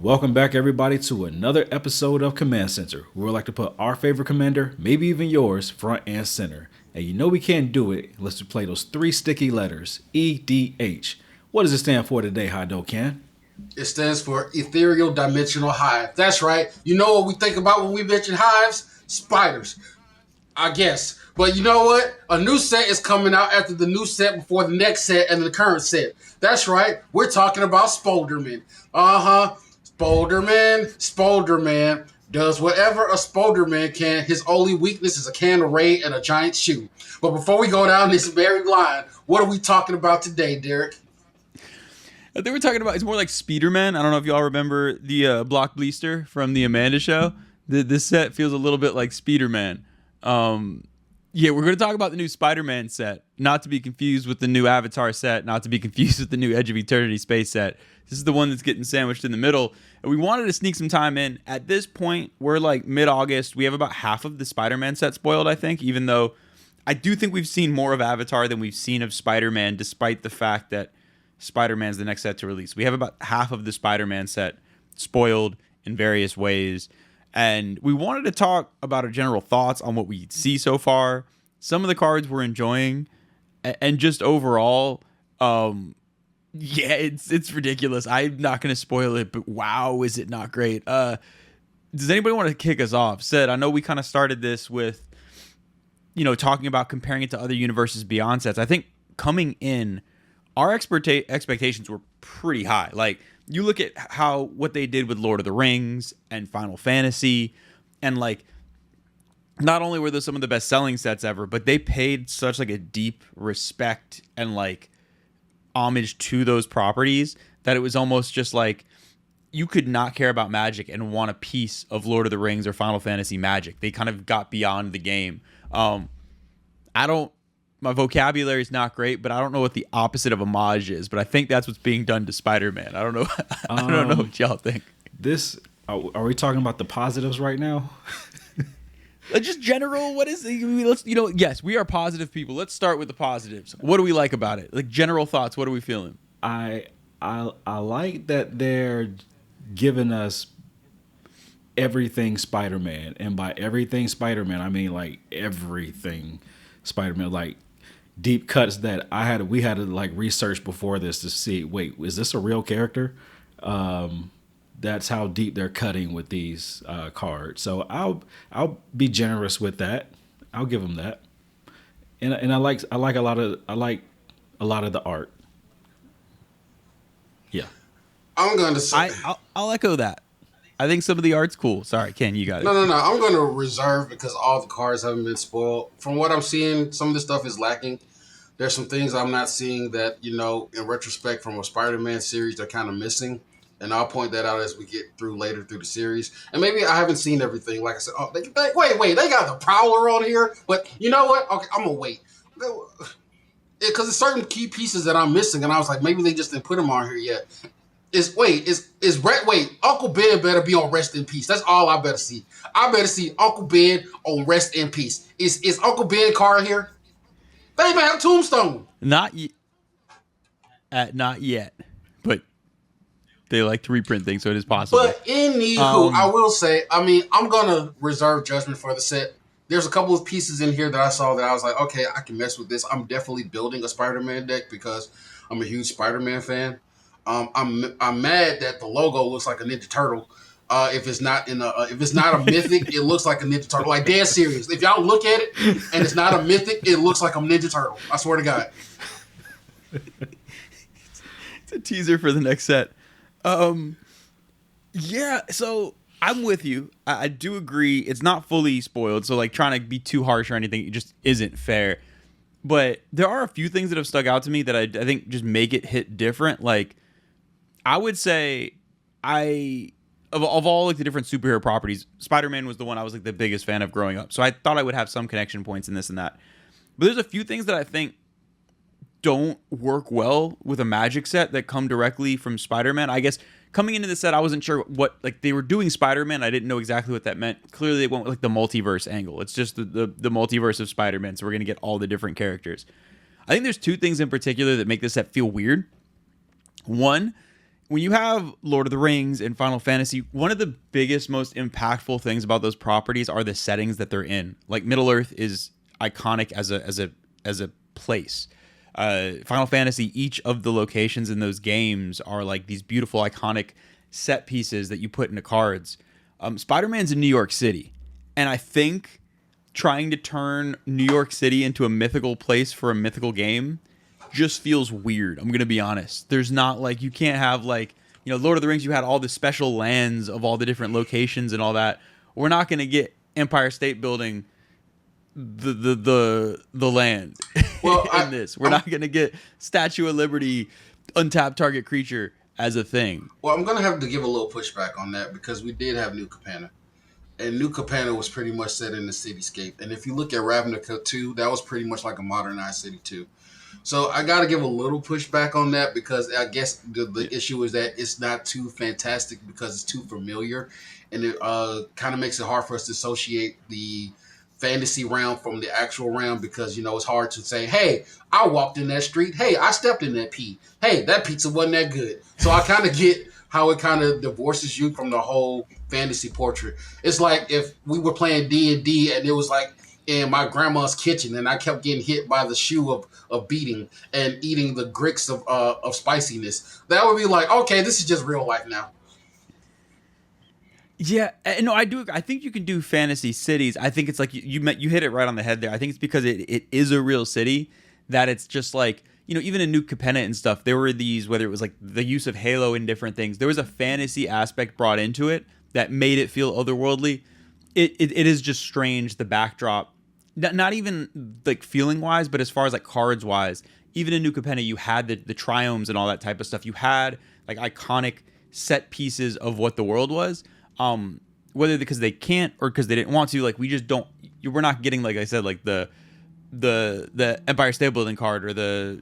Welcome back, everybody, to another episode of Command Center, where we like to put our favorite commander, maybe even yours, front and center. And you know we can't do it unless we play those three sticky letters, EDH. What does it stand for today, Hado Can? It stands for Ethereal Dimensional Hive. That's right. You know what we think about when we mention hives? Spiders, I guess. But you know what? A new set is coming out after the new set before the next set and the current set. That's right. We're talking about Spiderman. Spiderman does whatever a Spiderman can. His only weakness is a can of raid and a giant shoe. But before we go down this very line, what are we talking about today, Derek? I think we're talking about, it's more like Spiderman. I don't know if y'all remember the Block Bleaster from the Amanda show. This set feels a little bit like Spiderman. Yeah, we're going to talk about the new Spider-Man set, not to be confused with the new Avatar set, not to be confused with the new Edge of Eternity space set. This is the one that's getting sandwiched in the middle. And we wanted to sneak some time in. At this point, we're like mid-August. We have about half of the Spider-Man set spoiled, I think, even though I do think we've seen more of Avatar than we've seen of Spider-Man, despite the fact that Spider-Man's the next set to release. We have about half of the Spider-Man set spoiled in various ways. And we wanted to talk about our general thoughts on what we see so far, some of the cards we're enjoying, and just overall, it's ridiculous. I'm not going to spoil it, but wow, is it not great? Does anybody want to kick us off? Sid, I know we kind of started this with, talking about comparing it to other universes beyond sets. I think coming in, our expectations were pretty high. Like, you look at what they did with Lord of the Rings and Final Fantasy, and like, not only were those some of the best selling sets ever, but they paid such like a deep respect and like homage to those properties that it was almost just like you could not care about Magic and want a piece of Lord of the Rings or Final Fantasy Magic. They kind of got beyond the game. My vocabulary is not great, but I don't know what the opposite of homage is. But I think that's what's being done to Spider-Man. I don't know. I don't know what y'all think. Are we talking about the positives right now? Just general. What is it? Yes, we are positive people. Let's start with the positives. What do we like about it? Like general thoughts. What are we feeling? I like that they're giving us everything Spider-Man, and by everything Spider-Man, I mean like everything Spider-Man, like deep cuts that we had to like research before this to see, wait, is this a real character? That's how deep they're cutting with these cards. So I'll be generous with that. I'll give them that. And I like a lot of the art. Yeah. I'm going to say I'll echo that. I think some of the art's cool. Sorry, Ken, you got it. No. I'm going to reserve because all the cards haven't been spoiled. From what I'm seeing, some of the stuff is lacking. There's some things I'm not seeing that, in retrospect from a Spider-Man series, they're kind of missing. And I'll point that out as we get later through the series. And maybe I haven't seen everything. Like I said, wait, they got the Prowler on here. But you know what? Okay, I'm going to wait. Because there's certain key pieces that I'm missing. And I was like, maybe they just didn't put them on here yet. Uncle Ben better be on Rest in Peace. That's all I better see. I better see Uncle Ben on Rest in Peace. Is Uncle Ben card here? They even have Tombstone. Not yet. But they like to reprint things, so it is possible. But anywho, I will say, I'm gonna reserve judgment for the set. There's a couple of pieces in here that I saw that I was like, okay, I can mess with this. I'm definitely building a Spider-Man deck because I'm a huge Spider-Man fan. I'm mad that the logo looks like a Ninja Turtle. If it's not a mythic, it looks like a Ninja Turtle. Like, dead serious. If y'all look at it and it's not a mythic, it looks like a Ninja Turtle. I swear to God. It's a teaser for the next set. Yeah. So I'm with you. I do agree. It's not fully spoiled. So like trying to be too harsh or anything, it just isn't fair. But there are a few things that have stuck out to me that I think just make it hit different. Like, I would say of all like the different superhero properties, Spider-Man was the one I was like the biggest fan of growing up. So I thought I would have some connection points in this and that. But there's a few things that I think don't work well with a Magic set that come directly from Spider-Man. I guess coming into the set, I wasn't sure what, like, they were doing Spider-Man. I didn't know exactly what that meant. Clearly they went with like the multiverse angle. It's just the multiverse of Spider-Man. So we're going to get all the different characters. I think there's two things in particular that make this set feel weird. One, when you have Lord of the Rings and Final Fantasy, one of the biggest, most impactful things about those properties are the settings that they're in. Like Middle Earth is iconic as a place. Final Fantasy, each of the locations in those games are like these beautiful, iconic set pieces that you put into cards. Spider-Man's in New York City, and I think trying to turn New York City into a mythical place for a mythical game just feels weird. I'm gonna be honest. There's not like, you can't have like, Lord of the Rings, you had all the special lands of all the different locations and all that. We're not gonna get Empire State Building the land in this. We're not gonna get Statue of Liberty, untapped target creature as a thing. Well, I'm gonna have to give a little pushback on that because we did have New Capenna. And New Capenna was pretty much set in the cityscape. And if you look at Ravnica 2, that was pretty much like a modernized city too. So I got to give a little pushback on that because I guess the issue is that it's not too fantastic because it's too familiar. And it kind of makes it hard for us to associate the fantasy realm from the actual realm because, it's hard to say, hey, I walked in that street. Hey, I stepped in that pea. Hey, that pizza wasn't that good. So I kind of get how it kind of divorces you from the whole fantasy portrait. It's like if we were playing D&D and it was like in my grandma's kitchen and I kept getting hit by the shoe of beating and eating the grits of spiciness. That would be like, okay, this is just real life now. Yeah, no, I do. I think you can do fantasy cities. I think it's like you hit it right on the head there. I think it's because it is a real city that it's just like, even in New Capenna and stuff, there were these, whether it was like the use of Halo and different things, there was a fantasy aspect brought into it that made it feel otherworldly. It is just strange, the backdrop, not even like feeling wise, but as far as like cards wise, even in New Capenna, you had the triomes and all that type of stuff. You had like iconic set pieces of what the world was. Whether because they can't or because they didn't want to, like we just don't. We're not getting, like I said, like the Empire State Building card, or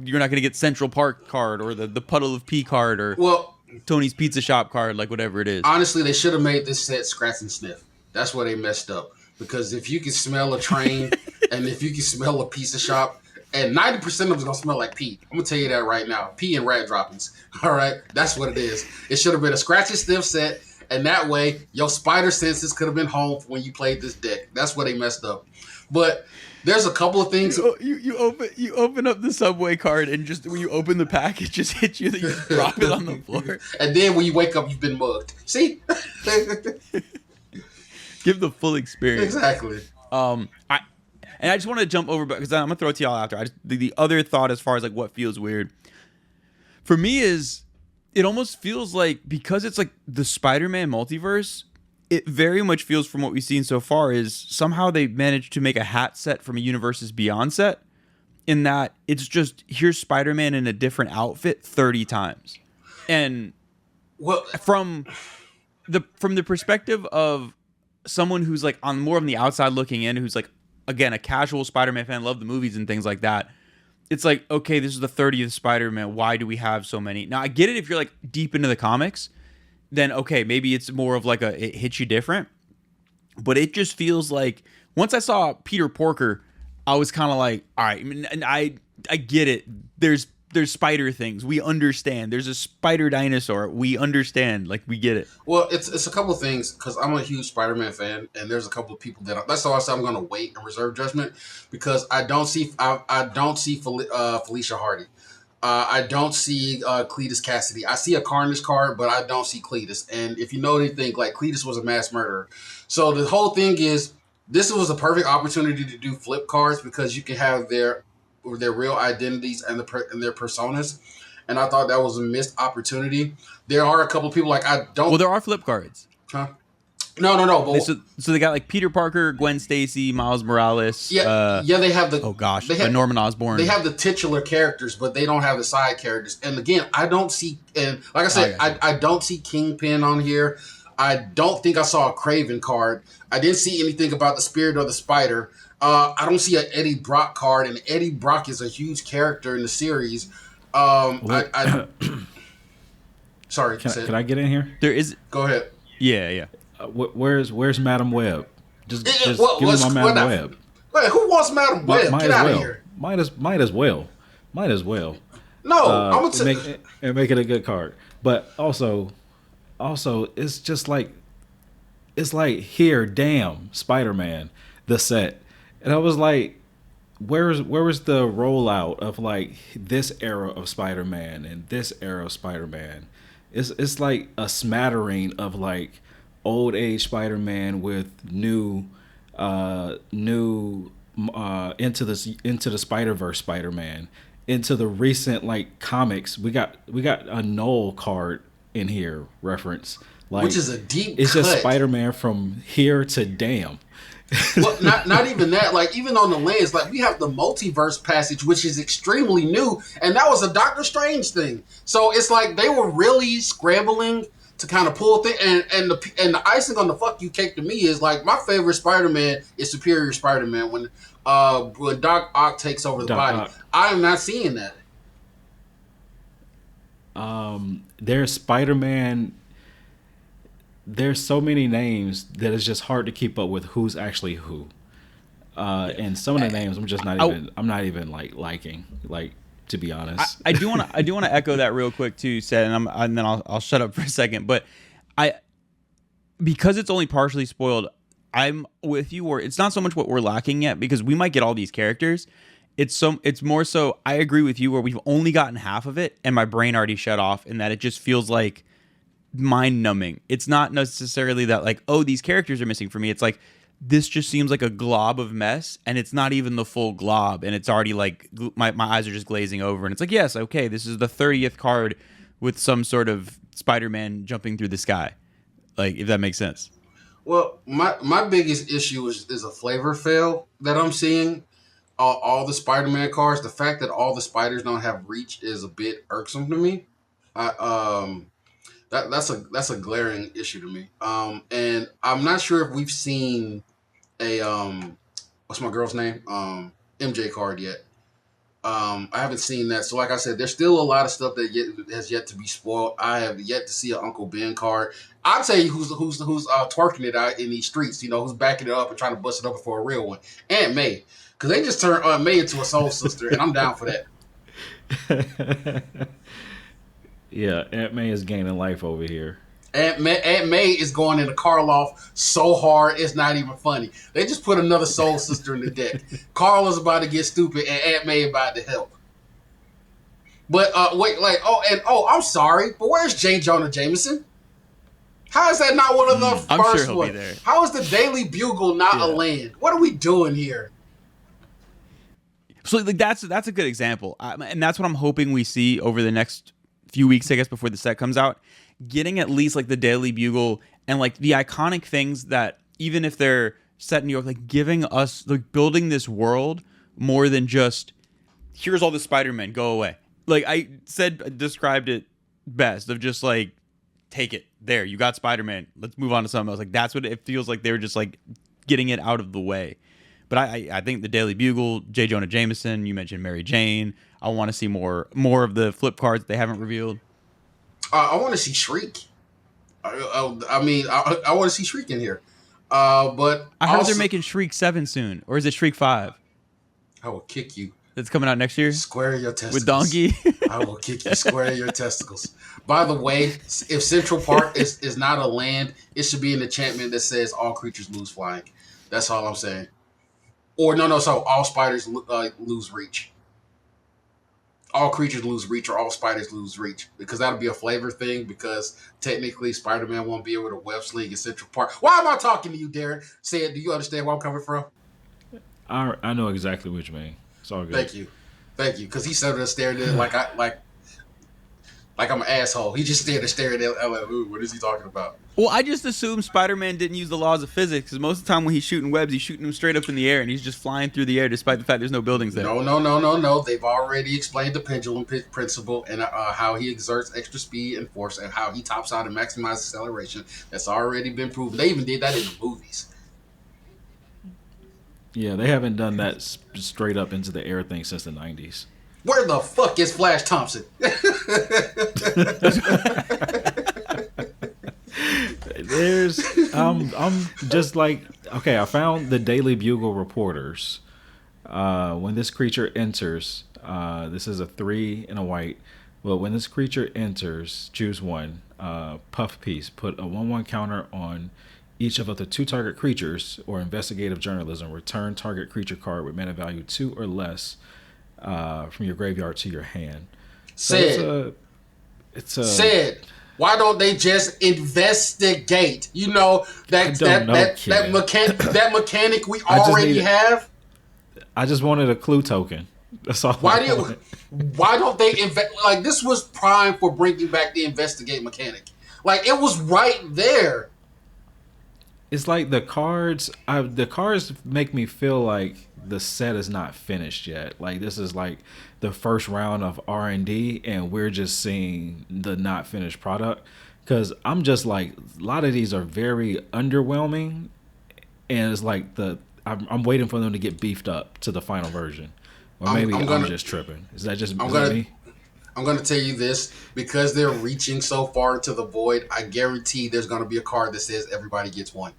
you're not going to get Central Park card, or the Puddle of Pea card, or Tony's Pizza Shop card, like whatever it is. Honestly, they should have made this set scratch and sniff. That's where they messed up. Because if you can smell a train and if you can smell a pizza shop, and 90% of them is going to smell like pee. I'm going to tell you that right now. Pee and rat droppings. All right? That's what it is. It should have been a scratch and sniff set, and that way your spider senses could have been home when you played this deck. That's where they messed up. But there's a couple of things. You open up the Subway card, and just when you open the pack, it just hits you. That you just drop it on the floor. And then when you wake up, you've been mugged. See? Give the full experience. Exactly. I just want to jump over, because I'm gonna throw it to y'all after. The other thought as far as like what feels weird for me is it almost feels like, because it's like the Spider-Man multiverse, it very much feels, from what we've seen so far, is somehow they managed to make a hat set from a Universes Beyond set, in that it's just, here's Spider-Man in a different outfit 30 times. And from the perspective of someone who's like on more on the outside looking in, who's like, again, a casual Spider-Man fan, love the movies and things like that, it's like, okay, this is the 30th Spider-Man. Why do we have so many? Now, I get it if you're like deep into the comics, then okay, maybe it's more of like it hits you different. But it just feels like, once I saw Peter Porker, I was kind of like, all right, and I get it. There's spider things. We understand. There's a spider dinosaur. We understand. Like, we get it. Well, it's a couple of things, because I'm a huge Spider-Man fan, and there's a couple of people that's why I said I'm going to wait and reserve judgment, because I don't see Felicia Hardy. I don't see Cletus Cassidy. I see a Carnage card, but I don't see Cletus. And if you know anything, like, Cletus was a mass murderer. So the whole thing is, this was a perfect opportunity to do flip cards, because you can have their real identities and their personas. And I thought that was a missed opportunity. There are a couple of people Well, there are flip cards. Huh? No. But so they got like Peter Parker, Gwen Stacy, Miles Morales. Yeah, they have the. Oh gosh, Norman Osborn. They have the titular characters, but they don't have the side characters. And again, I don't see. And like I said, I don't see Kingpin on here. I don't think I saw a Kraven card. I didn't see anything about the Spirit or the Spider. I don't see an Eddie Brock card, and Eddie Brock is a huge character in the series. Sorry, can I get in here? There is. Go ahead. Yeah. Where's Madam Web? Just give me my Madam Web. Wait, who wants Madam Web? Get out of here. Might as well. No, I'm and make it a good card. But also it's just like it's like here, damn, Spider-Man, the set. And I was like, where was the rollout of like this era of Spider-Man and this era of Spider-Man? It's like a smattering of like old age Spider-Man with new into the Spider-Verse Spider-Man, into the recent like comics. We got a Null card in here reference. Like which is a deep it's cut. just Spider-Man from here to damn. Well, not even that. Like even on the lens, like we have the multiverse passage, which is extremely new, and that was a Doctor Strange thing. So it's like they were really scrambling to kind of pull thing. And the icing on the fuck you cake to me is like my favorite Spider-Man is Superior Spider-Man when Doc Ock takes over the Doc body. Ock. I am not seeing that. There's Spider-Man. There's so many names that it's just hard to keep up with who's actually who. And some of the names I'm not even like liking, like, to be honest. I do want to echo that real quick too, Seth, and then I'll shut up for a second. But because it's only partially spoiled, I'm with you. Where it's not so much what we're lacking yet, because we might get all these characters. It's more so I agree with you where we've only gotten half of it, and my brain already shut off, in that it just feels like mind numbing. It's not necessarily that like, oh, these characters are missing for me. It's like this just seems like a glob of mess, and it's not even the full glob, and it's already like my eyes are just glazing over, and it's like, yes, okay, this is the 30th card with some sort of Spider-Man jumping through the sky, like, if that makes sense. Well, my biggest issue is a flavor fail that I'm seeing. All the Spider-Man cards, the fact that all the spiders don't have reach is a bit irksome to me. That's a glaring issue to me. And I'm not sure if we've seen a what's my girl's name? MJ card yet. I haven't seen that. So like I said, there's still a lot of stuff that has yet to be spoiled. I have yet to see an Uncle Ben card. I'll tell you who's twerking it out in these streets, who's backing it up and trying to bust it up for a real one. Aunt May. Because they just turned Aunt May into a soul sister, and I'm down for that. Yeah, Aunt May is gaining life over here. Aunt May is going into Karloff so hard it's not even funny. They just put another soul sister in the deck. Carl is about to get stupid, and Aunt May about to help. But I'm sorry, but where's J. Jonah Jameson? How is that not one of the I'm first sure he'll ones? be there. How is the Daily Bugle not a land? What are we doing here? So like that's a good example, and that's what I'm hoping we see over the next few weeks, I guess, before the set comes out. Getting at least like the Daily Bugle and like the iconic things that, even if they're set in New York, like giving us, like, building this world more than just here's all the Spider-Man, go away. Like I described it best, of just like, take it there, you got Spider-Man, let's move on to something else. Like that's what it feels like. They're just like getting it out of the way. But I think the Daily Bugle, J. Jonah Jameson, you mentioned Mary Jane. I want to see more of the flip cards that they haven't revealed. I want to see Shriek. I want to see Shriek in here. But I heard they're making Shriek 7 soon, or is it Shriek 5? I will kick you. That's coming out next year? Square your testicles. With Donkey? I will kick you square your testicles. By the way, if Central Park is not a land, it should be an enchantment that says all creatures lose flying. That's all I'm saying. Or so all spiders lose reach. All creatures lose reach, or all spiders lose reach, because that'll be a flavor thing. Because technically, Spider-Man won't be able to web sling in Central Park. Why am I talking to you, Darren? Say it. Do you understand where I'm coming from? I know exactly what you mean. It's all good. Thank you, because he sat there staring at it like I'm an asshole. He just staring at. I'm like, ooh, what is he talking about? Well, I just assumed Spider-Man didn't use the laws of physics, because most of the time when he's shooting webs, he's shooting them straight up in the air, and he's just flying through the air, despite the fact there's no buildings there. No. They've already explained the pendulum principle and how he exerts extra speed and force, and how he tops out and maximizes acceleration. That's already been proven. They even did that in the movies. Yeah, they haven't done that straight up into the air thing since the 90s. Where the fuck is Flash Thompson? I'm just like, okay, I found the Daily Bugle reporters. When this creature enters, This is a 3 and a white. Well, when this creature enters, choose one. Puff piece. Put a 1/1 counter on each of the 2 target creatures or investigative journalism. Return target creature card with mana value 2 or less from your graveyard to your hand. So it's a said. Why don't they just investigate? You know that mechanic we already have. I just wanted a clue token. That's all. Why don't they invest? Like, this was prime for bringing back the investigate mechanic. Like, it was right there. It's like the cards make me feel like the set is not finished yet. Like, this is like the first round of R&D and we're just seeing the not finished product. Because I'm just like, a lot of these are very underwhelming, and it's like I'm waiting for them to get beefed up to the final version. Or maybe I'm just tripping. Is that just me? I'm going to tell you this, because they're reaching so far into the void, I guarantee there's going to be a card that says everybody gets one.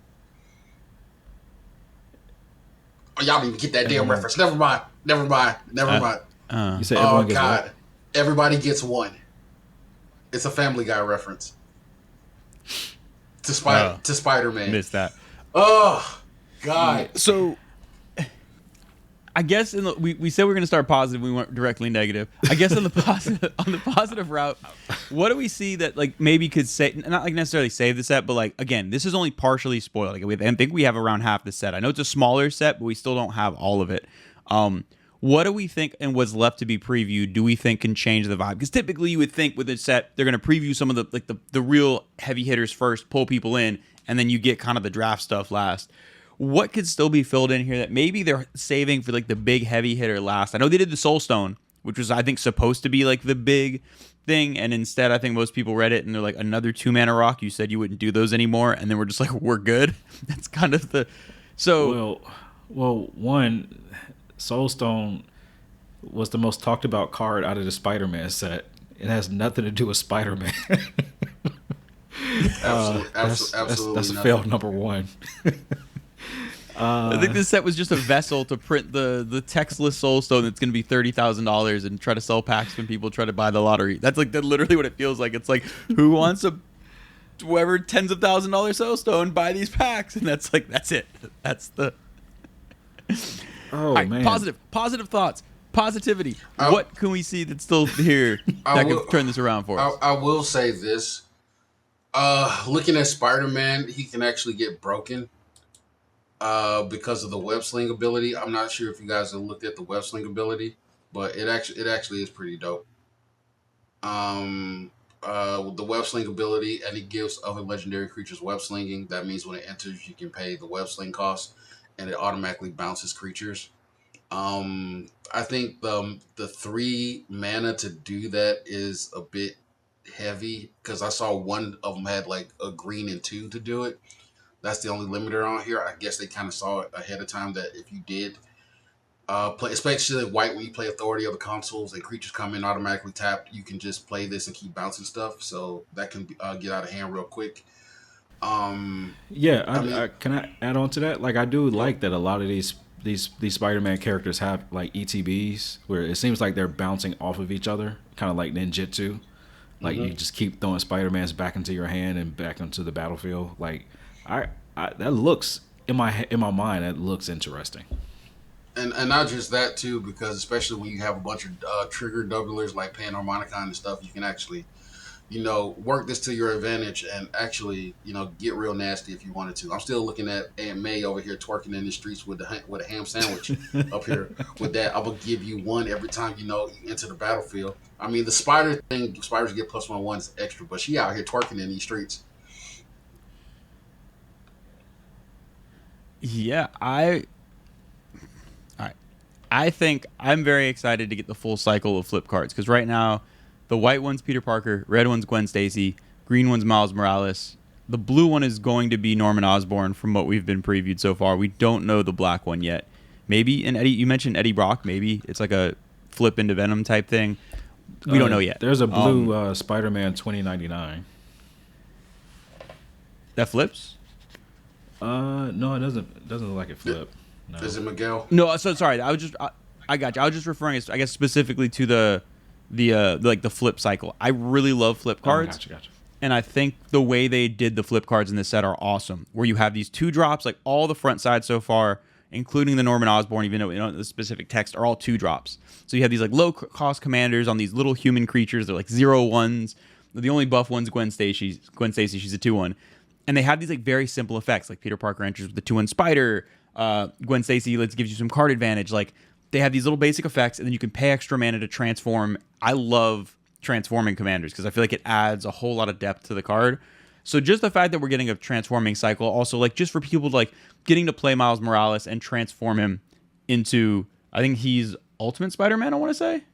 Oh, y'all didn't even get that damn reference. Never mind. You said everyone gets one? Everybody gets one. It's a Family Guy reference. To Spider-Man. Missed that. Oh, God. So I guess we said we were going to start positive. We went directly negative. I guess on the positive route, what do we see that like maybe could say, not like necessarily save the set, but like, again, this is only partially spoiled. Like, I think we have around half the set. I know it's a smaller set, but we still don't have all of it. What do we think, and what's left to be previewed, do we think can change the vibe? Because typically you would think with a set they're going to preview some of the real heavy hitters first, pull people in, and then you get kind of the draft stuff last. What could still be filled in here that maybe they're saving for like the big heavy hitter last? I know they did the Soul Stone, which was, I think, supposed to be like the big thing, and instead I think most people read it and they're like, another 2-mana rock. You said you wouldn't do those anymore, and then we're just like, we're good. That's kind of the one, Soul Stone was the most talked about card out of the Spider-Man set. It has nothing to do with Spider-Man. Absolutely. That's a failed number one. I think this set was just a vessel to print the textless Soul Stone that's going to be $30,000 and try to sell packs when people try to buy the lottery. That's literally what it feels like. It's like, who wants whoever tens of $1,000 Soul Stone, buy these packs, and that's it. That's the. Right, man. Positive thoughts, positivity. What can we see that's still here that can turn this around for us? I will say this. Looking at Spider-Man, he can actually get broken. Because of the web sling ability. I'm not sure if you guys have looked at the web sling ability, but it actually is pretty dope. With the web sling ability, and it gives other legendary creatures web slinging. That means when it enters, you can pay the web sling cost, and it automatically bounces creatures. I think the 3 mana to do that is a bit heavy, because I saw one of them had like a green and 2 to do it. That's the only limiter on here. I guess they kind of saw it ahead of time that if you did play, especially white, when you play Authority of the Consuls and creatures come in automatically tapped, you can just play this and keep bouncing stuff. So that can get out of hand real quick. Can I add on to that? Like, I do like that a lot of these Spider-Man characters have like ETBs, where it seems like they're bouncing off of each other, kind of like ninjutsu. Like, you just keep throwing Spider-Mans back into your hand and back into the battlefield. Like, I that looks in my mind, that looks interesting. And not just that too, because especially when you have a bunch of trigger doublers like Panharmonicon and stuff, you can actually, work this to your advantage and actually, get real nasty if you wanted to. I'm still looking at Aunt May over here twerking in the streets with a ham sandwich up here. With that, I will give you one every time you enter the battlefield. I mean, the spider thing, spiders get +1/+1 is extra, but she out here twerking in these streets. Yeah, I think I'm very excited to get the full cycle of flip cards, because right now the white one's Peter Parker, red one's Gwen Stacy, green one's Miles Morales. The blue one is going to be Norman Osborn from what we've been previewed so far. We don't know the black one yet. Maybe, and Eddie, you mentioned Eddie Brock, maybe it's like a flip into Venom type thing. We don't know yet. There's a blue Spider-Man 2099. That flips? No, it doesn't look like it flip. No. Is it Miguel? No, so sorry. I was just I got you. I was just referring, I guess, specifically to the like the flip cycle. I really love flip Oh, cards. gotcha. And I think the way they did the flip cards in this set are awesome. Where you have these 2-drops, like all the front sides so far, including the Norman Osborn, even though we don't know the specific text, are all 2-drops. So you have these like low cost commanders on these little human creatures. They're like 0/1s. The only buff one's Gwen Stacy. She's a 2/1. And they have these like very simple effects, like Peter Parker enters with the 2/1 spider. Gwen Stacy gives you some card advantage. Like they have these little basic effects, and then you can pay extra mana to transform. I love transforming commanders because I feel like it adds a whole lot of depth to the card. So just the fact that we're getting a transforming cycle, also like just for people like getting to play Miles Morales and transform him into, I think he's Ultimate Spider-Man, I want to say.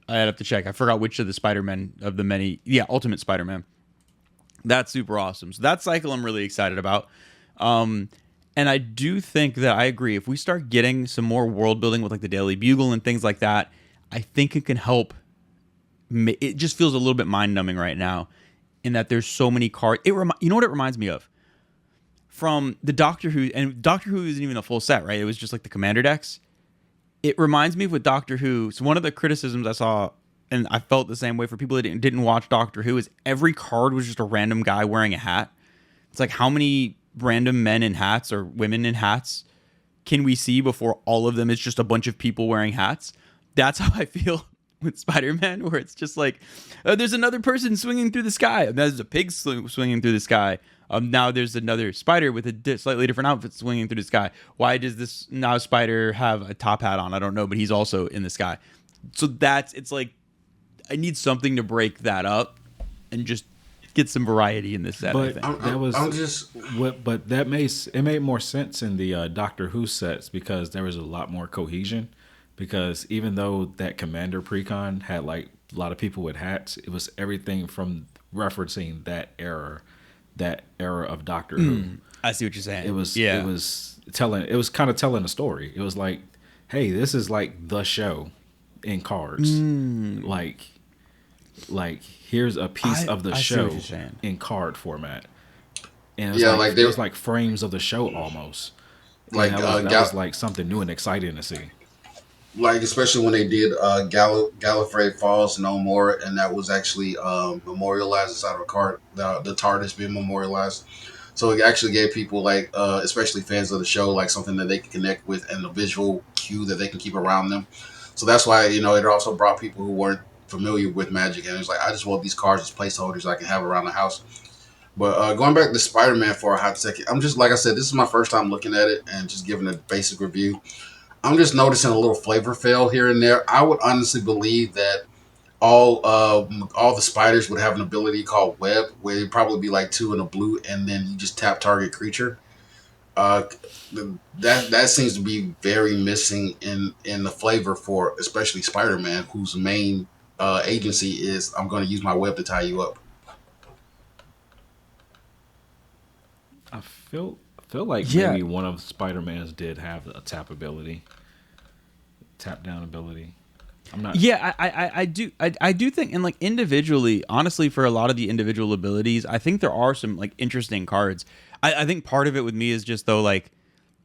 I'd have to check. I forgot which of the Spider-Man of the many. Yeah, Ultimate Spider-Man. That's super awesome. So that cycle I'm really excited about. And I do think that I agree. If we start getting some more world building with like the Daily Bugle and things like that, I think it can help. It just feels a little bit mind numbing right now in that there's so many cards. You know what it reminds me of? From the Doctor Who, and Doctor Who isn't even a full set, right? It was just like the commander decks. It reminds me of with Doctor Who. So one of the criticisms I saw, and I felt the same way for people that didn't watch Doctor Who, is every card was just a random guy wearing a hat. It's like, how many random men in hats or women in hats can we see before all of them is just a bunch of people wearing hats? That's how I feel with Spider-Man, where it's just like, there's another person swinging through the sky. There's a pig swinging through the sky. Now there's another spider with a slightly different outfit swinging through the sky. Why does this now spider have a top hat on? I don't know, but he's also in the sky. So it's like, I need something to break that up and just get some variety in this set. But I think. it made more sense in the Doctor Who sets because there was a lot more cohesion. Because even though that Commander precon had like a lot of people with hats, it was everything from referencing that era of Doctor Who. I see what you're saying. It was kind of telling a story. It was like, hey, this is like the show in cards. Like here's a piece of the show in card format. And it was it was like frames of the show almost. Like that was like something new and exciting to see. Like especially when they did Gallifrey Falls No More, and that was actually memorialized inside of a card. The TARDIS being memorialized, so it actually gave people like, especially fans of the show, like something that they can connect with and a visual cue that they can keep around them. So that's why it also brought people who weren't familiar with Magic, and it's like, I just want these cards as placeholders I can have around the house. But going back to Spider-Man for a hot second, I'm just, like I said, this is my first time looking at it and just giving a basic review. I'm just noticing a little flavor fail here and there. I would honestly believe that all the spiders would have an ability called Web, where it'd probably be like 2 in a blue, and then you just tap target creature. That seems to be very missing in the flavor for especially Spider-Man, whose main agency is, I'm going to use my web to tie you up. I feel like maybe one of Spider-Man's did have a tap down ability. I'm not. Yeah, I do think, and like individually, honestly, for a lot of the individual abilities, I think there are some like interesting cards. I think part of it with me is just though like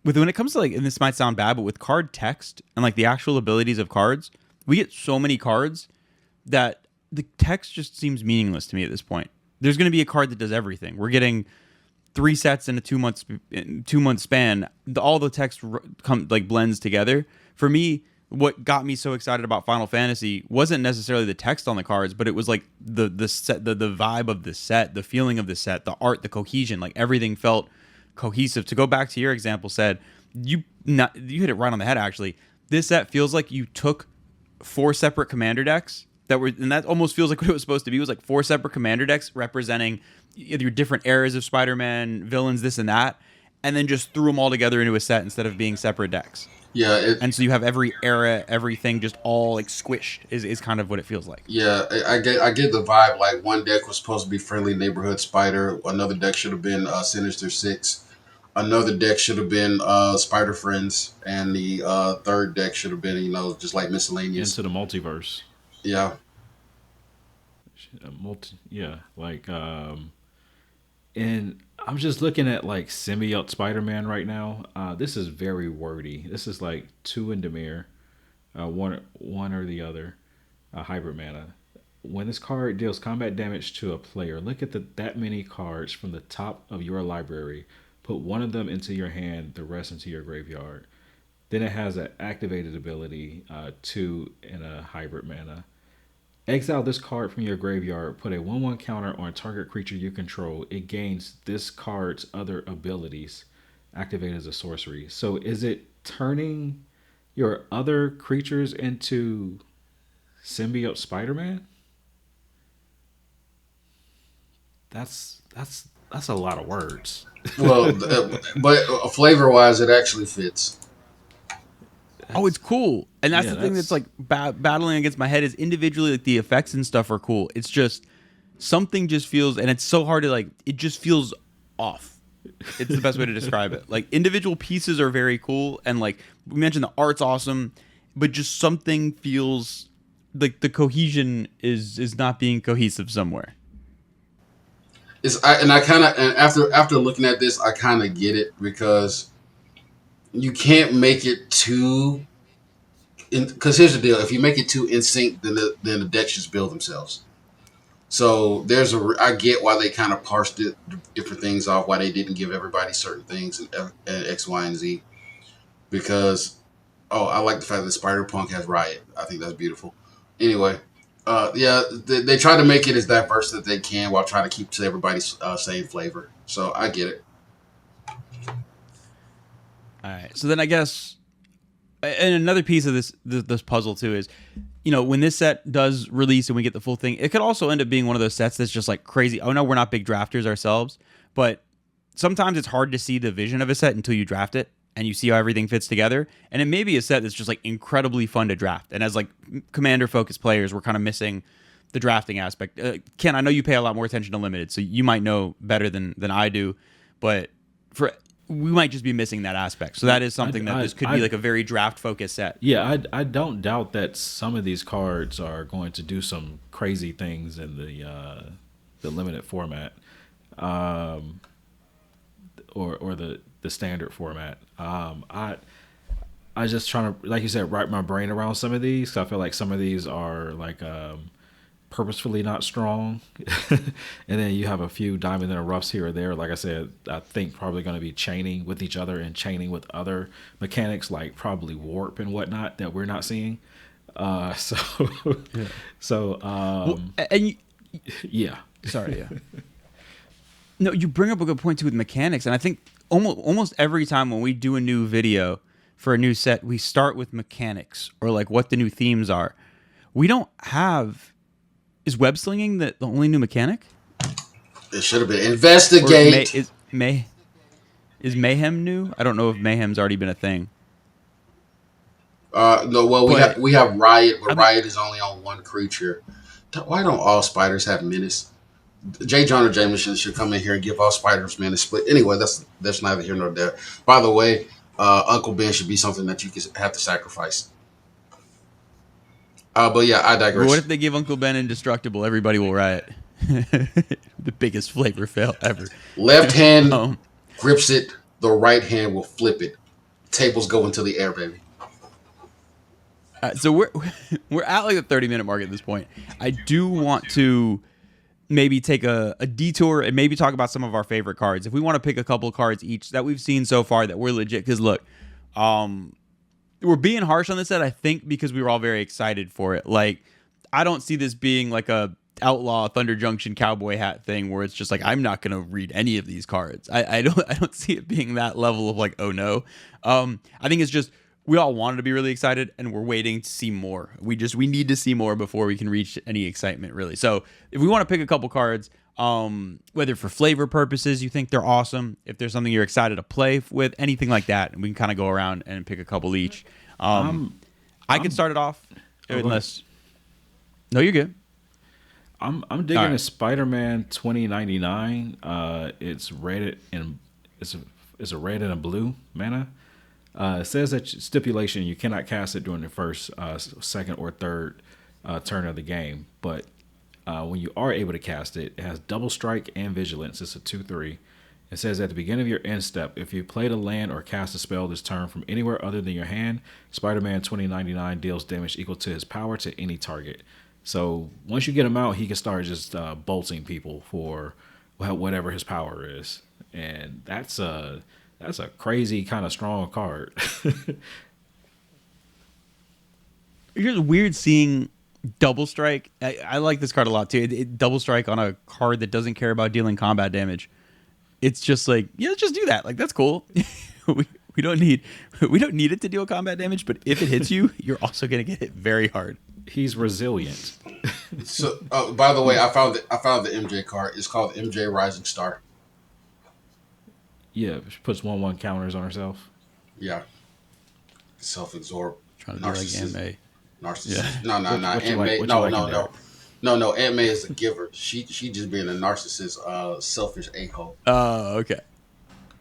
when it comes to like, and this might sound bad, but with card text and like the actual abilities of cards, we get so many cards that the text just seems meaningless to me at this point. There's going to be a card that does everything. We're getting 3 sets in a 2-month span. All the text blends together. For me, what got me so excited about Final Fantasy wasn't necessarily the text on the cards, but it was like the set, the vibe of the set, the feeling of the set, the art, the cohesion. Like everything felt cohesive. To go back to your example, said you hit it right on the head. Actually, this set feels like you took 4 separate commander decks and that almost feels like what it was supposed to be. It was like 4 separate commander decks representing your different eras of Spider-Man, villains, this and that, and then just threw them all together into a set instead of being separate decks. Yeah, and so you have every era, everything just all like squished is kind of what it feels like. Yeah, I get the vibe. Like one deck was supposed to be Friendly Neighborhood Spider, another deck should have been Sinister Six, another deck should have been Spider Friends, and the third deck should have been just like miscellaneous. Into the multiverse. Yeah. Like And I'm just looking at like symbiote Spider-Man right now. This is very wordy. This is like two in Demir, one or the other, hybrid mana. When this card deals combat damage to a player, look at that many cards from the top of your library. Put one of them into your hand, the rest into your graveyard. Then it has an activated ability, two in a hybrid mana. Exile this card from your graveyard. Put a 1/1 counter on a target creature you control. It gains this card's other abilities. Activate as a sorcery. So is it turning your other creatures into symbiote Spider-Man? That's a lot of words. Well, but flavor wise, it actually fits. Oh, it's cool, and that's Yeah, the thing that's that's like battling against my head is individually like the effects and stuff are cool. It's just something just feels, and it's so hard to like. It just feels off. It's the best way to describe it. Like individual pieces are very cool, and like we mentioned, the art's awesome, but just something feels like the cohesion is not being cohesive somewhere. I kind of, and after looking at this, I kind of get it because you can't make it too. Because here's the deal: if you make it too in sync, then the decks just build themselves. So I get why they kind of parsed it, different things off, why they didn't give everybody certain things and X, Y, and Z. Because I like the fact that Spider Punk has Riot. I think that's beautiful. Anyway, yeah, they try to make it as diverse as they can while trying to keep to everybody's same flavor. So I get it. All right. So then I guess, and another piece of this puzzle too is, when this set does release and we get the full thing, it could also end up being one of those sets that's just like crazy. Oh no, we're not big drafters ourselves, but sometimes it's hard to see the vision of a set until you draft it and you see how everything fits together. And it may be a set that's just like incredibly fun to draft. And as like commander focused players, we're kind of missing the drafting aspect. Ken, I know you pay a lot more attention to limited, so you might know better than I do, but we might just be missing that aspect. So that is something that this could be like a very draft focused set. Yeah, I don't doubt that some of these cards are going to do some crazy things in the limited format, or the standard format. I just trying to, like you said, wrap my brain around some of these. I feel like some of these are like purposefully not strong. And then you have a few diamond in the roughs here or there. Like I said, I think probably going to be chaining with each other and chaining with other mechanics like probably warp and whatnot that we're not seeing. So yeah. So yeah. Sorry, yeah. No, you bring up a good point too with mechanics, and I think almost every time when we do a new video for a new set, we start with mechanics or like what the new themes are. We don't have. Is web slinging the only new mechanic? It should have been investigate. Is mayhem new? I don't know if mayhem's already been a thing. No. Well, we have riot, but riot is only on one creature. Why don't all spiders have menace? J. Jonah Jameson should come in here and give all spiders menace. But anyway, that's neither here nor there. By the way, Uncle Ben should be something that you have to sacrifice. But yeah, I digress. What if they give Uncle Ben indestructible? Everybody will riot. The biggest flavor fail ever. Left hand grips it. The right hand will flip it. Tables go into the air, baby. So we're at like the 30-minute mark at this point. I do want to maybe take a detour and maybe talk about some of our favorite cards. If we want to pick a couple of cards each that we've seen so far that we're legit. Because look, we're being harsh on this set, I think, because we were all very excited for it. Like, I don't see this being like a outlaw Thunder Junction cowboy hat thing where it's just like, I'm not going to read any of these cards. I don't see it being that level of like, oh no. I think it's just we all wanted to be really excited and we're waiting to see more. We need to see more before we can reach any excitement, really. So if we want to pick a couple cards, whether for flavor purposes you think they're awesome, if there's something you're excited to play with, anything like that, and we can kind of go around and pick a couple each. I could start it off unless no, you're good. I'm digging a Spider-Man 2099. It's red and it's a red and a blue mana. It says that stipulation you cannot cast it during the first, second, or third turn of the game, but When you are able to cast it, it has double strike and vigilance. It's a 2/3. It says at the beginning of your end step, if you played a land or cast a spell this turn from anywhere other than your hand, Spider-Man 2099 deals damage equal to his power to any target. So once you get him out, he can start just bolting people for whatever his power is, and that's a crazy kind of strong card. It's just weird seeing double strike. I like this card a lot too. Double strike on a card that doesn't care about dealing combat damage. It's just like, yeah, let's just do that. Like, that's cool. we don't need it to deal combat damage, but if it hits you, you're also gonna get hit very hard. He's resilient. So, by the way, I found the MJ card. It's called MJ Rising Star. Yeah, she puts 1/1 counters on herself. Yeah, self-absorbed. Trying to do like Narcissist. Aunt May. Narcissist. Yeah. No. Aunt May. No. Aunt May is a giver. She just being a narcissist, selfish a-hole. Oh, okay.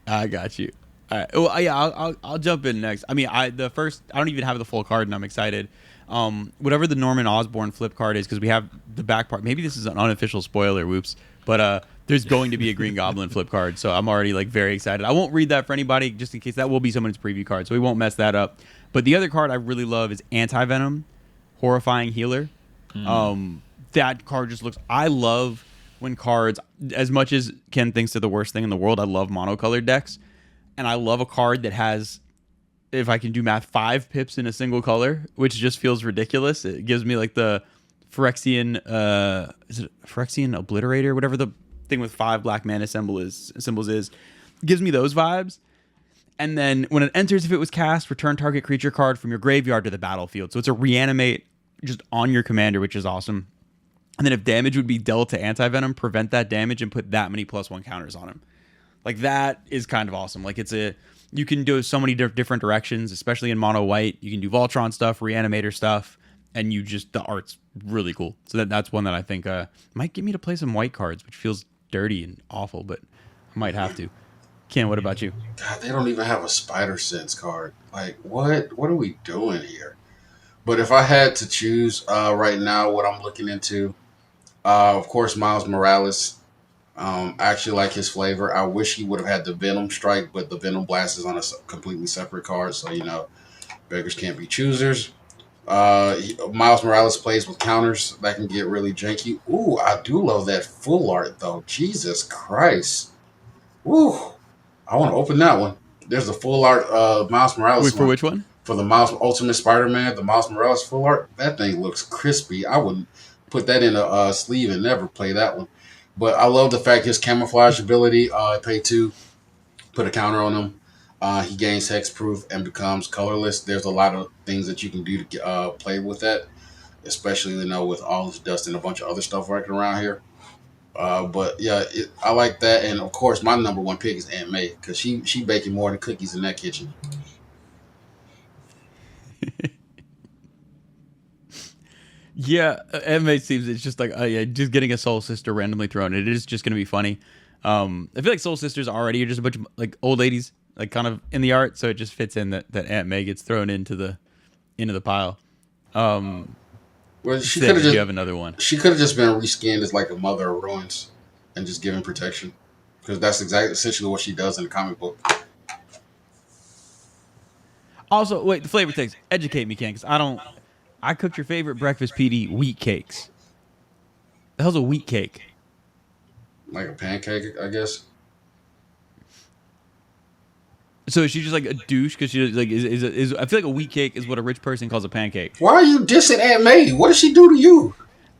I got you. All right. Well, yeah, I'll jump in next. I mean, I don't even have the full card, and I'm excited. Whatever the Norman Osborn flip card is, because we have the back part. Maybe this is an unofficial spoiler, whoops. But there's going to be a Green Goblin flip card, so I'm already like very excited. I won't read that for anybody, just in case that will be someone's preview card, so we won't mess that up. But the other card I really love is Anti-Venom, Horrifying Healer. That card just looks... I love when cards... As much as Ken thinks they're the worst thing in the world, I love monocolored decks. And I love a card that has, if I can do math, 5 pips in a single color, which just feels ridiculous. It gives me like the Phyrexian... is it Phyrexian Obliterator? Whatever the thing with 5 black mana symbols is. It gives me those vibes. And then when it enters, if it was cast, return target creature card from your graveyard to the battlefield. So it's a reanimate just on your commander, which is awesome. And then if damage would be dealt to Anti-Venom, prevent that damage and put that many +1 counters on him. Like, that is kind of awesome. Like, you can do so many different directions, especially in mono white. You can do Voltron stuff, Reanimator stuff, and the art's really cool. So that's one that I think might get me to play some white cards, which feels dirty and awful, but I might have to. Ken, what about you? God, they don't even have a Spider Sense card. Like, what are we doing here? But if I had to choose right now what I'm looking into, of course, Miles Morales. I actually like his flavor. I wish he would have had the Venom Strike, but the Venom Blast is on a completely separate card, so, beggars can't be choosers. Miles Morales plays with counters that can get really janky. Ooh, I do love that full art, though. Jesus Christ. Ooh, I want to open that one. There's the full art Miles Morales. Wait, for which one? For the Miles Ultimate Spider-Man, the Miles Morales full art. That thing looks crispy. I wouldn't put that in a sleeve and never play that one. But I love the fact his camouflage ability, pay 2, put a counter on him. He gains hexproof and becomes colorless. There's a lot of things that you can do to play with that, especially, with all this dust and a bunch of other stuff working around here. But yeah, I like that. And of course, my number one pick is Aunt May, because she baking more than cookies in that kitchen. Yeah, Aunt May seems it's just like just getting a Soul Sister randomly thrown. It is just going to be funny. I feel like Soul Sisters already are just a bunch of like old ladies, like kind of in the art, so it just fits in that Aunt May gets thrown into the pile. Well, she could have just. You have another one. She could have just been reskinned as like a Mother of Ruins and just given protection, because that's essentially what she does in the comic book. Also, wait, the flavor text. Educate me, Ken, because I cooked your favorite breakfast PD, wheat cakes. The hell's a wheat cake? Like a pancake, I guess. So is she just like a douche? Because she like is I feel like a wheat cake is what a rich person calls a pancake. Why are you dissing Aunt May? What did she do to you?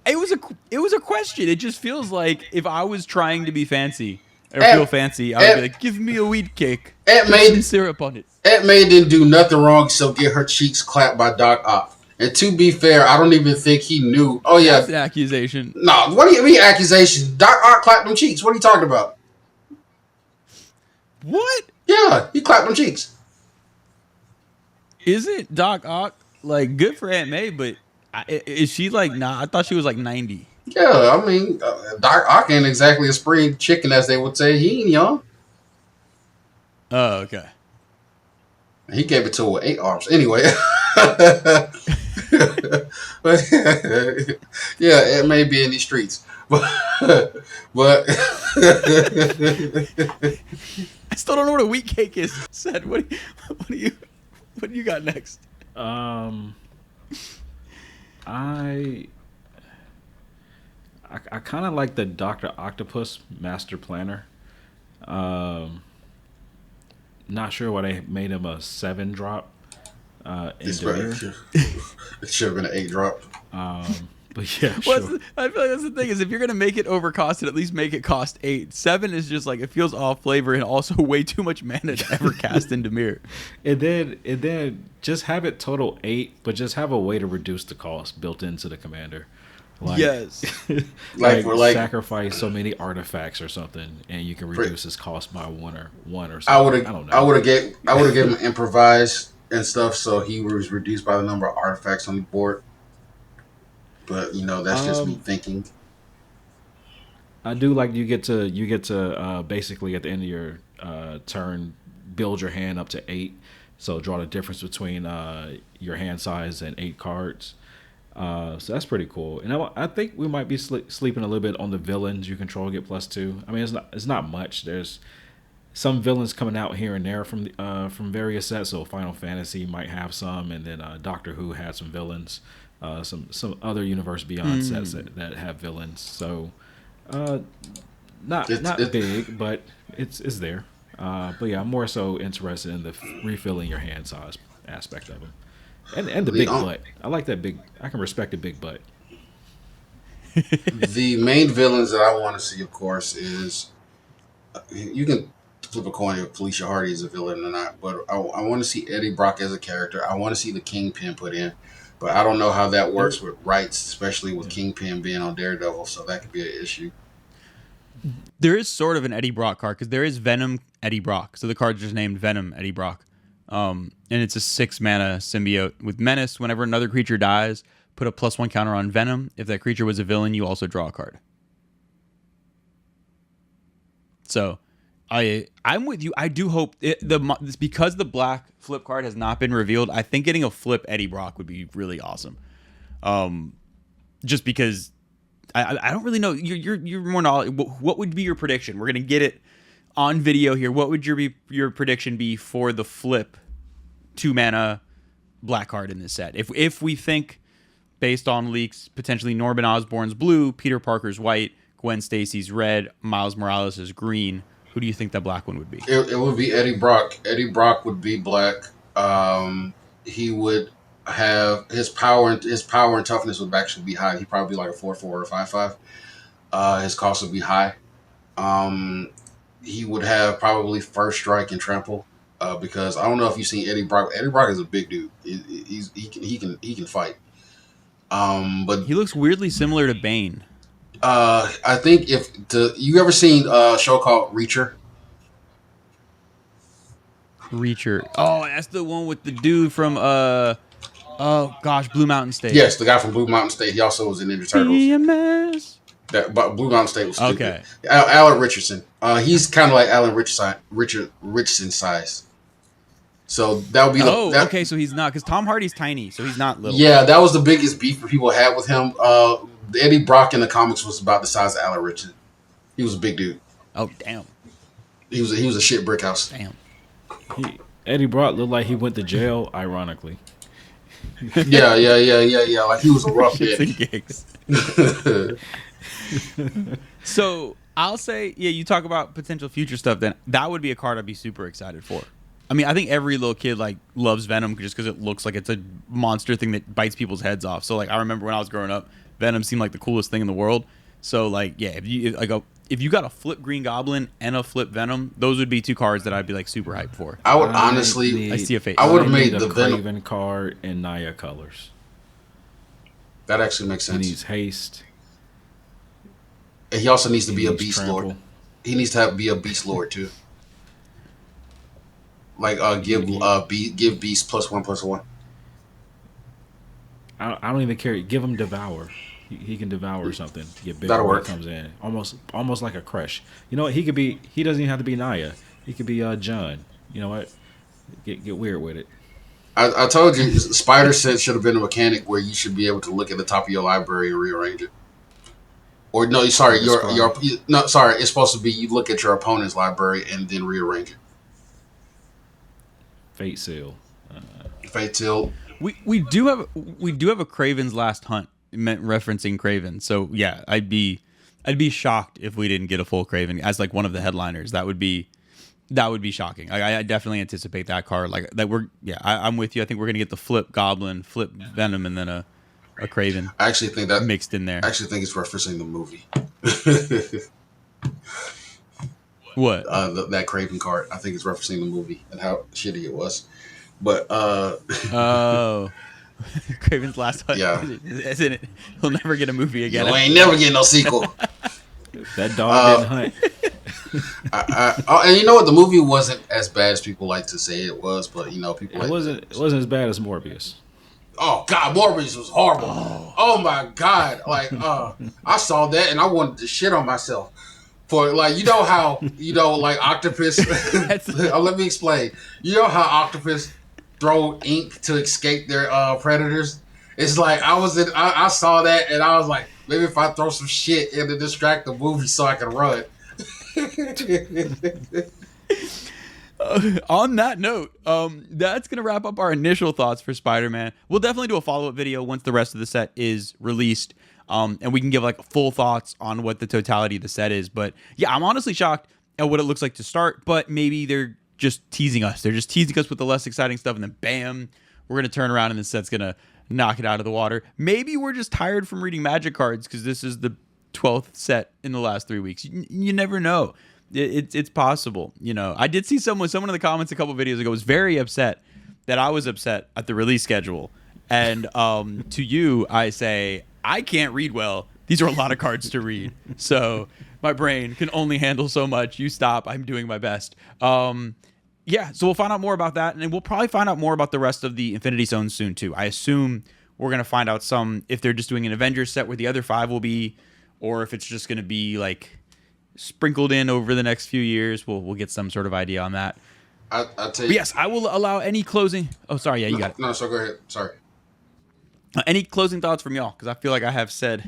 It was a question. It just feels like if I was trying to be fancy or feel fancy, I would be like, give me a wheat cake. Aunt May some syrup on it. Aunt May didn't do nothing wrong, so get her cheeks clapped by Doc Ock. And to be fair, I don't even think he knew. Oh, yeah. That's an accusation. No, what do you mean accusation? Doc Ock clapped them cheeks. What are you talking about? What? Yeah, he clapped them cheeks. Isn't Doc Ock, like, good for Aunt May, but is she like, nah, I thought she was like 90. Yeah, I mean, Doc Ock ain't exactly a spring chicken, as they would say. He ain't young. Oh, okay. He gave it to her with 8 arms. Anyway. But yeah, it may be in these streets, but but I still don't know what a wheat cake is. Said, what do you got next? Um, I I kind of like the Doctor Octopus Master Planner. Um, Not sure why they made him a 7 drop in it's better. Demir. It should have been an 8 drop. But yeah, Well, sure. I feel like that's the thing is if you're gonna make it overcosted, at least make it cost 8. 7 is just like it feels off flavor and also way too much mana to ever cast in Demir. And then just have it total 8, but just have a way to reduce the cost built into the commander. Like, Yes. Like we're like sacrifice so many artifacts or something, and you can reduce its cost by one or something. I would I don't have know. I would have given him improvise and stuff, so he was reduced by the number of artifacts on the board. But that's just me Um, thinking. I do like you get to basically at the end of your turn build your hand up to 8. So draw the difference between your hand size and 8 cards. So that's pretty cool. And I think we might be sleeping a little bit on the villains you control get +2. I mean, it's not much. There's some villains coming out here and there from various sets. So Final Fantasy might have some, and then Doctor Who had some villains. Some other Universe Beyond sets that have villains. So not It's not it, big, but it's there. But yeah, I'm more so interested in the refilling your hand size aspect of them, and the the big butt. I like that big. I can respect the big butt. the main villains that I want to see, of course, is you can flip a coin if Felicia Hardy is a villain or not. But I want to see Eddie Brock as a character. I want to see the Kingpin put in, but I don't know how that works with rights, especially with Kingpin being on Daredevil. So that could be an issue. There is sort of an Eddie Brock card because there is Venom Eddie Brock. So the card's just named Venom Eddie Brock. And it's a 6 mana symbiote with Menace. Whenever another creature dies, put a +1 counter on Venom. If that creature was a villain, you also draw a card. So I'm with you. I do hope because the black flip card has not been revealed. I think getting a flip Eddie Brock would be really awesome. Just because I don't really know. You're more knowledgeable. What would be your prediction? We're gonna get it on video here. What would your prediction be for the flip 2 mana black card in this set? If we think based on leaks, potentially Norman Osborn's blue, Peter Parker's white, Gwen Stacy's red, Miles Morales is green. Who do you think that black one would be? It would be Eddie Brock. Eddie Brock would be black. He would have his power and toughness would actually be high. He'd probably be like a 4/4 or a 5/5. His cost would be high. He would have probably first strike and trample. Because I don't know if you've seen Eddie Brock. Eddie Brock is a big dude. He can fight. But He looks weirdly similar to Bane. I think you ever seen a show called Reacher? Reacher. Oh, that's the one with the dude from Blue Mountain State. Yes, the guy from Blue Mountain State. He also was in Ninja Turtles. BMS. But Blue Mountain State was stupid. Okay. Alan Richardson. He's kind of like Alan Richardson size. So that would be okay. So he's not because Tom Hardy's tiny, so he's not little. Yeah, that was the biggest beef people had with him. Eddie Brock in the comics was about the size of Alan Richardson. He was a big dude. Oh damn. He was a shit brick house. Damn. Eddie Brock looked like he went to jail. Ironically, Yeah. Like he was a rough Shits dick. and gigs. So I'll say, yeah, you talk about potential future stuff. Then that would be a card I'd be super excited for. I mean, I think every little kid like loves Venom just because it looks like it's a monster thing that bites people's heads off. So like, I remember when I was growing up, Venom seemed like the coolest thing in the world. So like, yeah, if you got a flip Green Goblin and a flip Venom, those would be 2 cards that I'd be like super hyped for. I would honestly. I see a face. I would have need made a the Venom. Craven card in Naya colors. That actually makes He sense. needs haste. And he also needs to He be a needs beast trample. lord. He needs to be a beast lord too. Like give beast +1/+1. I don't even care. Give him devour. He can devour something to get bigger That'll when work. it comes in. Almost like a crush. You know what? He doesn't even have to be Naya. He could be John. You know what? Get weird with it. I told you, Spider Sense should have been a mechanic where you should be able to look at the top of your library and rearrange it. Or no, or sorry, discard. no, sorry. It's supposed to be you look at your opponent's library and then rearrange Fate Seal. it. Fate Tilt. We do have a Craven's Last Hunt meant referencing Craven. So yeah, I'd be shocked if we didn't get a full Craven as like one of the headliners. That would be shocking. I definitely anticipate that card like that. I'm with you. I think we're gonna get the flip Goblin, flip Venom, and then a Craven I actually think that. mixed in there. I actually think it's referencing the movie. What? That Craven card. I think it's referencing the movie and how shitty it was. But Oh, Craven's Last Hunt. yeah, Isn't it? He'll never get a movie again. you ain't never getting no sequel. That dog didn't hunt. And you know what? The movie wasn't as bad as people like to say it was, but you know, people It like. wasn't. It wasn't as bad as Morbius. Oh God, Morbius was horrible. Oh my God, like I saw that and I wanted to shit on myself for like like Octopus. Let me explain. You know how Octopus throw ink to escape their predators? It's like I saw that and I was like, maybe if I throw some shit in to distract the movie so I can run. On that note, that's gonna wrap up our initial thoughts for Spider-Man. We'll definitely do a follow-up video once the rest of the set is released, and we can give like full thoughts on what the totality of the set is. But yeah, I'm honestly shocked at what it looks like to start. But maybe they're just teasing us. They're just teasing us with the less exciting stuff, and then bam, we're gonna turn around and the set's gonna knock it out of the water. Maybe we're just tired from reading Magic cards because this is the 12th set in the last 3 weeks. You never know. It's possible. You know, I did see someone in the comments a couple videos ago was very upset that I was upset at the release schedule. And to you, I say, I can't read well. These are a lot of cards to read. So my brain can only handle so much. You stop. I'm doing my best. Yeah, so we'll find out more about that. And we'll probably find out more about the rest of the Infinity Stones soon, too. I assume we're going to find out some if they're just doing an Avengers set where the other 5 will be, or if it's just going to be like sprinkled in over the next few years. We'll get some sort of idea on that. I'll tell But you. yes, I will allow any closing. Oh, sorry. Yeah, you got it. No, so go ahead. Sorry. Any closing thoughts from y'all? Because I feel like I have said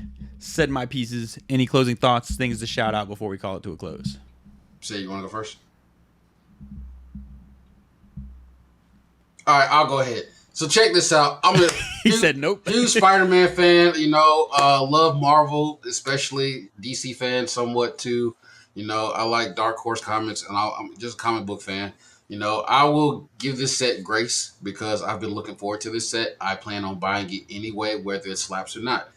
my pieces. Any closing thoughts, things to shout out before we call it to a close? Say you want to go first? All right, I'll go ahead. So check this out. I'm a He said nope. huge Spider-Man fan. You know, love Marvel, especially DC fan somewhat too. You know, I like Dark Horse comics, and I'm just a comic book fan. You know, I will give this set grace because I've been looking forward to this set. I plan on buying it anyway, whether it slaps or not.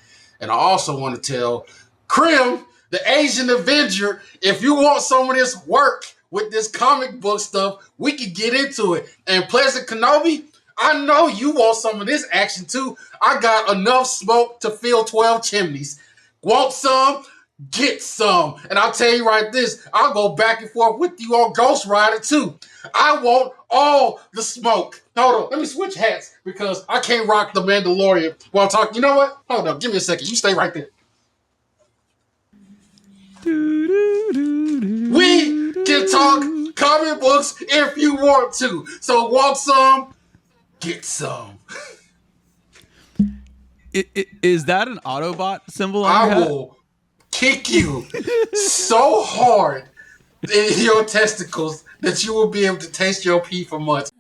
And I also want to tell Krim, the Asian Avenger, if you want some of this work with this comic book stuff, we can get into it. And Pleasant Kenobi, I know you want some of this action too. I got enough smoke to fill 12 chimneys. Want some? Get some. And I'll tell you right this, I'll go back and forth with you on Ghost Rider too. I want all the smoke. Hold on, let me switch hats because I can't rock the Mandalorian while talking. You know what? Hold on, give me a second. You stay right there. We can talk comic books if you want to. So want some? Get some. Is that an Autobot symbol on I your hat? will kick you so hard in your testicles that you will be able to taste your pee for months.